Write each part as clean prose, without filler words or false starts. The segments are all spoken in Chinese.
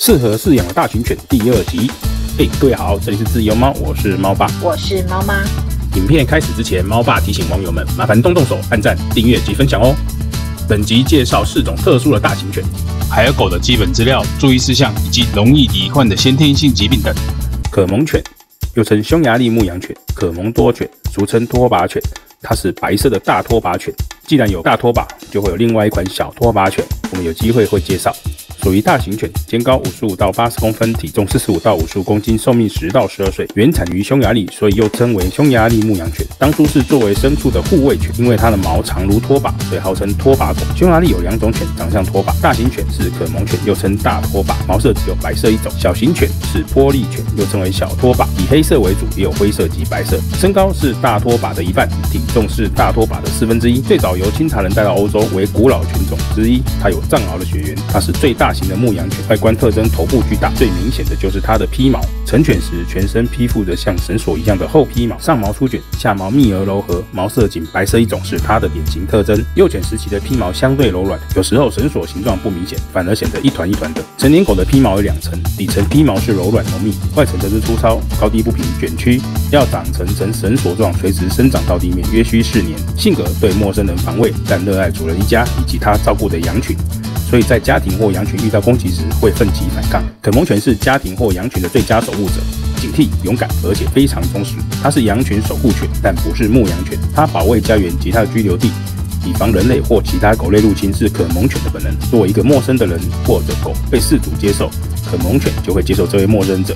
适合饲养的大型犬第2集。各位好，这里是自由猫，我是猫爸，我是猫妈。影片开始之前，猫爸提醒网友们，麻烦动动手，按赞、订阅及分享哦。本集介绍4种特殊的大型犬，还有狗的基本资料、注意事项以及容易罹患的先天性疾病等。可蒙犬又称匈牙利牧羊犬、可蒙多犬，俗称拖把犬，它是白色的大拖把犬。既然有大拖把，就会有另外一款小拖把犬，我们有机会会介绍。属于大型犬，肩高55到80公分，体重45到55公斤，寿命10到12岁，原产于匈牙利，所以又称为匈牙利牧羊犬。当初是作为牲畜的护卫犬，因为它的毛长如拖把，所以号称拖把狗。匈牙利有2种犬长相拖把，大型犬是可蒙犬，又称大拖把，毛色只有白色一种；小型犬是波利犬，又称为小拖把，以黑色为主，也有灰色及白色。身高是大拖把的1半，体重是大拖把的1/4。最早由清查人带到欧洲，为古老犬种之一。它有藏獒的血缘，它是最大型的牧羊犬，外观特征头部巨大，最明显的就是它的披毛。成犬时全身披附着像绳索一样的厚披毛，上毛粗卷，下毛密而柔和，毛色仅白色一种是它的典型特征。幼犬时期的披毛相对柔软，有时候绳索形状不明显，反而显得一团一团的。成年狗的披毛有2层，底层披毛是柔软浓密，外层则是粗糙、高低不平、卷曲，要长成绳索状垂直生长到地面，约需4年。性格对陌生人防卫，但热爱主人一家以及他照顾的羊群。所以在家庭或羊群遇到攻击时，会奋起反抗。可蒙犬是家庭或羊群的最佳守护者，警惕、勇敢，而且非常忠实。它是羊群守护犬，但不是牧羊犬。它保卫家园及它的居留地，以防人类或其他狗类入侵，是可蒙犬的本能。若一个陌生的人或者狗被饲主接受，可蒙犬就会接受这位陌生者。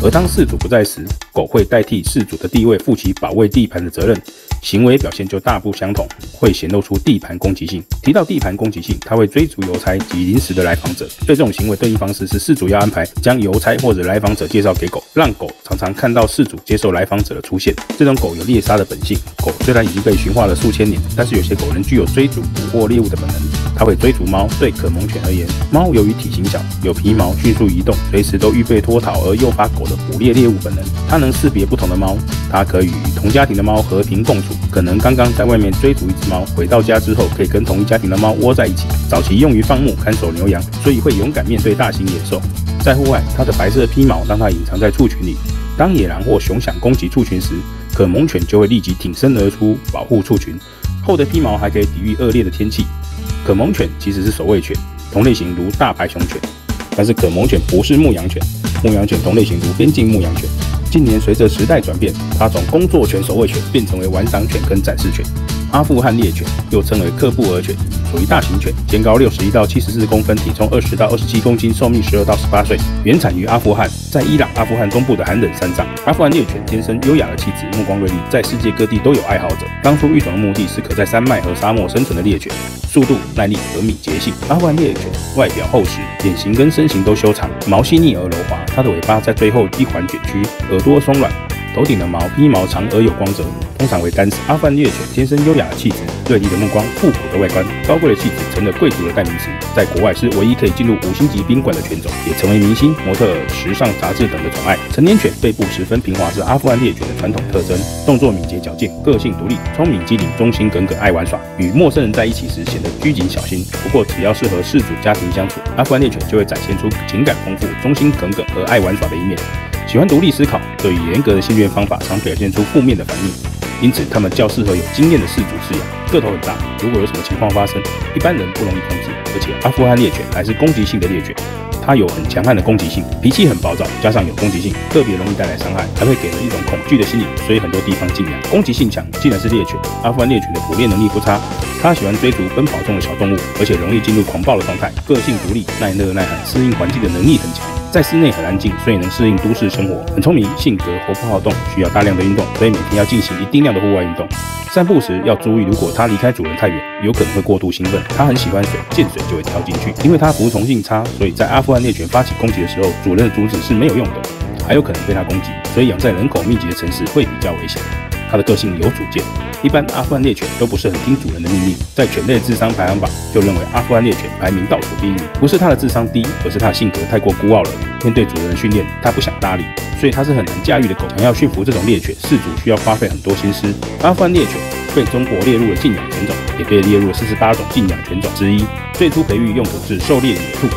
而当饲主不在时，狗会代替饲主的地位，负起保卫地盘的责任。行为表现就大不相同，会显露出地盘攻击性。提到地盘攻击性，它会追逐邮差及临时的来访者。对这种行为对应方式是，饲主要安排将邮差或者来访者介绍给狗，让狗常常看到饲主接受来访者的出现。这种狗有猎杀的本性。狗虽然已经被驯化了数千年，但是有些狗仍具有追逐、捕获猎物的本能。它会追逐猫。对可蒙犬而言，猫由于体型小，有皮毛，迅速移动，随时都预备脱逃，而诱发狗的捕猎猎物本能。它能识别不同的猫，它可以与同家庭的猫和平共处。可能刚刚在外面追逐一只猫，回到家之后可以跟同一家庭的猫窝在一起。早期用于放牧、看守牛羊，所以会勇敢面对大型野兽。在户外，它的白色披毛让它隐藏在畜群里。当野狼或熊想攻击畜群时，可蒙犬就会立即挺身而出，保护畜群。厚的披毛还可以抵御恶劣的天气。可蒙犬其实是守卫犬，同类型如大白熊犬，但是可蒙犬不是牧羊犬。牧羊犬同类型如边境牧羊犬。近年随着时代转变，它从工作犬、守卫犬变成为玩赏犬跟展示犬。阿富汗猎犬又称为克布尔犬，属于大型犬，肩高61到74公分，体重20到27公斤，寿命12到18岁，原产于阿富汗，在伊朗、阿富汗东部的寒冷山上。阿富汗猎犬天生优雅的气质，目光锐利，在世界各地都有爱好者。当初育种的目的是可在山脉和沙漠生存的猎犬，速度、耐力和敏捷性。阿富汗猎犬外表厚实，脸型跟身形都修长，毛细腻而柔滑，它的尾巴在最后一环卷曲，耳朵松软。头顶的披毛长而有光泽，通常为单色。阿富汗猎犬天生优雅的气质、锐利的目光、复古的外观、高贵的气质，成了贵族的代名词。在国外是唯一可以进入5星级宾馆的犬种，也成为明星、模特儿、时尚杂志等的宠爱。成年犬背部十分平滑是阿富汗猎犬的传统特征，动作敏捷矫健，个性独立，聪明机灵，忠心耿耿，爱玩耍。与陌生人在一起时显得拘谨小心，不过只要适合饲主家庭相处，阿富汗猎犬就会展现出情感丰富、忠心耿耿和爱玩耍的一面。喜欢独立思考，对于严格的训练方法常表现出负面的反应，因此他们较适合有经验的饲主饲养。个头很大，如果有什么情况发生，一般人不容易控制。而且阿富汗猎犬还是攻击性的猎犬，它有很强悍的攻击性，脾气很暴躁，加上有攻击性，特别容易带来伤害，还会给人一种恐惧的心理，所以很多地方禁养。攻击性强，既然是猎犬，阿富汗猎犬的捕猎能力不差，它喜欢追逐奔跑中的小动物，而且容易进入狂暴的状态，个性独立，耐热耐寒，适应环境的能力很强。在室内很安静，所以能适应都市生活。很聪明，性格活泼好动，需要大量的运动，所以每天要进行一定量的户外运动。散步时要注意，如果它离开主人太远，有可能会过度兴奋。它很喜欢水，见水就会跳进去。因为它服从性差，所以在阿富汗猎犬发起攻击的时候，主人的阻止是没有用的，还有可能被它攻击。所以养在人口密集的城市会比较危险。它的个性有主见，一般阿富汗猎犬都不是很听主人的命令。在犬类智商排行榜就认为阿富汗猎犬排名倒数第1名，不是它的智商低，而是它的性格太过孤傲了。面对主人的训练，它不想搭理，所以它是很难驾驭的狗。想要驯服这种猎犬，饲主需要花费很多心思。阿富汗猎犬被中国列入了禁养犬种，也被列入了48种禁养犬种之一。最初培育用途是狩猎野兔、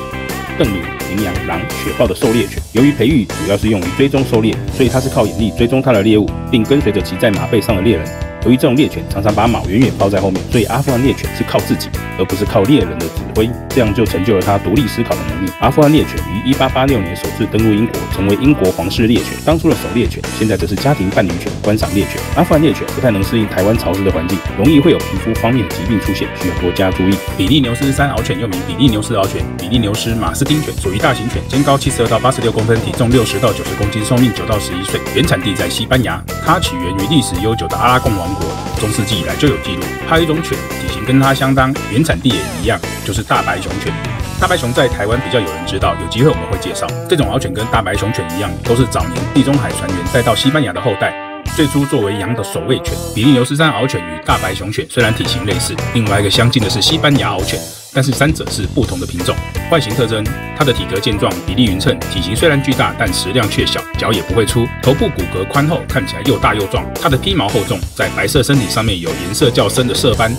瞪羚、羚羊、狼、雪豹的狩猎犬。由于培育主要是用于追踪狩猎，所以它是靠眼力追踪它的猎物，并跟随着骑在马背上的猎人。由于这种猎犬常常把马远远抛在后面，所以阿富汗猎犬是靠自己，而不是靠猎人的指挥，这样就成就了它独立思考的能力。阿富汗猎犬于1886年首次登陆英国，成为英国皇室猎犬。当初的狩猎犬，现在则是家庭伴侣犬、观赏猎犬。阿富汗猎犬不太能适应台湾潮湿的环境，容易会有皮肤方面的疾病出现，需要多加注意。比利牛斯山獒犬又名比利牛斯獒犬、比利牛斯马斯丁犬，属于大型犬，肩高72到86公分，体重60到90公斤，寿命9到11岁。原产地在西班牙，它起源于历史悠久的阿拉贡王国，中世纪以来就有记录。还有一种犬体型跟它相当，原产地也一样，就是大白熊犬。大白熊在台湾比较有人知道，有机会我们会介绍。这种獒犬跟大白熊犬一样，都是早年地中海船员带到西班牙的后代。最初作为羊的守卫犬，比利牛斯山獒犬与大白熊犬虽然体型类似，另外一个相近的是西班牙獒犬，但是三者是不同的品种。外形特征，它的体格健壮，比例匀称，体型虽然巨大，但食量却小，脚也不会粗，头部骨骼宽厚，看起来又大又壮。它的披毛厚重，在白色身体上面有颜色较深的色斑。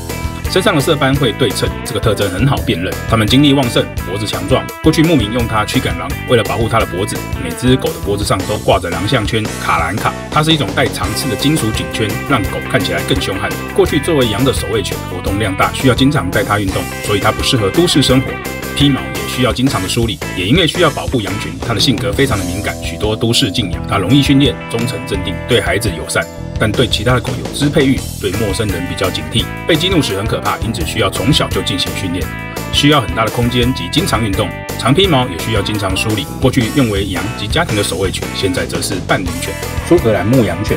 身上的色斑会对称，这个特征很好辨认。它们精力旺盛，脖子强壮。过去牧民用它驱赶狼，为了保护它的脖子，每只狗的脖子上都挂着狼项圈卡兰卡，它是一种带长刺的金属颈圈，让狗看起来更凶悍。过去作为羊的守卫犬，活动量大，需要经常带它运动，所以它不适合都市生活。披毛也需要经常的梳理，也因为需要保护羊群，它的性格非常的敏感，许多都市禁养。它容易训练，忠诚镇定，对孩子友善。但对其他的狗有支配欲，对陌生人比较警惕，被激怒时很可怕，因此需要从小就进行训练，需要很大的空间及经常运动。长披毛也需要经常梳理。过去用为羊及家庭的守卫犬，现在则是伴侣犬。苏格兰牧羊犬，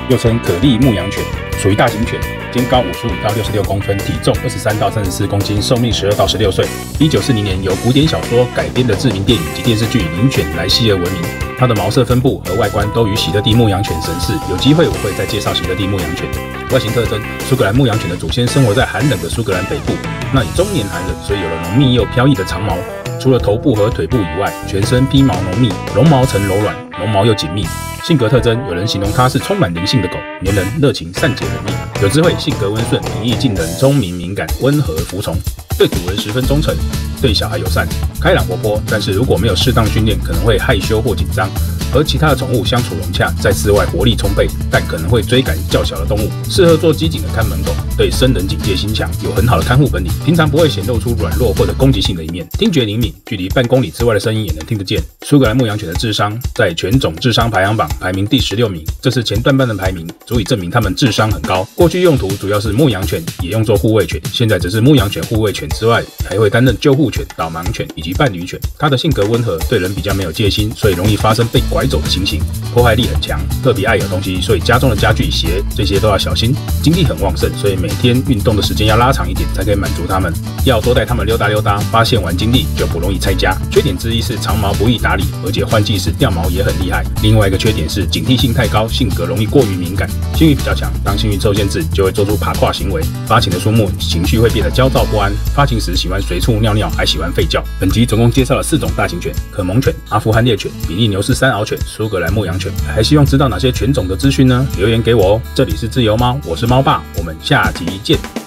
又称可利牧羊犬，属于大型犬，肩高55到66公分，体重23到34公斤，寿命12到16岁。1940年由古典小说改编的知名电影及电视剧《灵犬莱西》而闻名。它的毛色分布和外观都与喜乐蒂牧羊犬神似，有机会我会再介绍喜乐蒂牧羊犬。外形特征，苏格兰牧羊犬的祖先生活在寒冷的苏格兰北部，那里终年寒冷，所以有了浓密又飘逸的长毛。除了头部和腿部以外，全身披毛浓密，绒毛层柔软，绒毛又紧密。性格特征，有人形容它是充满灵性的狗，黏人、热情、善解人意，有智慧，性格温顺，平易近人，聪明敏感，温和服从，对主人十分忠诚，对小孩友善，开朗活泼。但是如果没有适当训练，可能会害羞或紧张。和其他的宠物相处融洽，在室外活力充沛，但可能会追赶较小的动物，适合做机警的看门狗，对生人警戒心强，有很好的看护本领，平常不会显露出软弱或者攻击性的一面，听觉灵敏，距离半公里之外的声音也能听得见。苏格兰牧羊犬的智商在犬种智商排行榜排名第16名，这是前段班的排名，足以证明它们智商很高。过去用途主要是牧羊犬，也用作护卫犬，现在只是牧羊犬、护卫犬之外，还会担任救护犬、导盲犬以及伴侣犬。它的性格温和，对人比较没有戒心，所以容易发生被拐走的情形，破坏力很强，特别爱咬东西，所以家中的家具、鞋这些都要小心。精力很旺盛，所以每天运动的时间要拉长一点，才可以满足它们。要多带它们溜达溜达，发现完精力就不容易拆家。缺点之一是长毛不易打理，而且换季时掉毛也很厉害。另外一个缺点是警惕性太高，性格容易过于敏感，性欲比较强。当性欲受限制，就会做出爬跨行为。发情的数目，情绪会变得焦躁不安。发情时喜欢随处尿尿，还喜欢吠叫。本集总共介绍了4种大型犬：可蒙犬、阿富汗猎犬、比利牛斯山獒犬、苏格兰牧羊犬。还希望知道哪些犬种的资讯呢？留言给我哦。这里是自由猫，我是猫爸，我们下集见。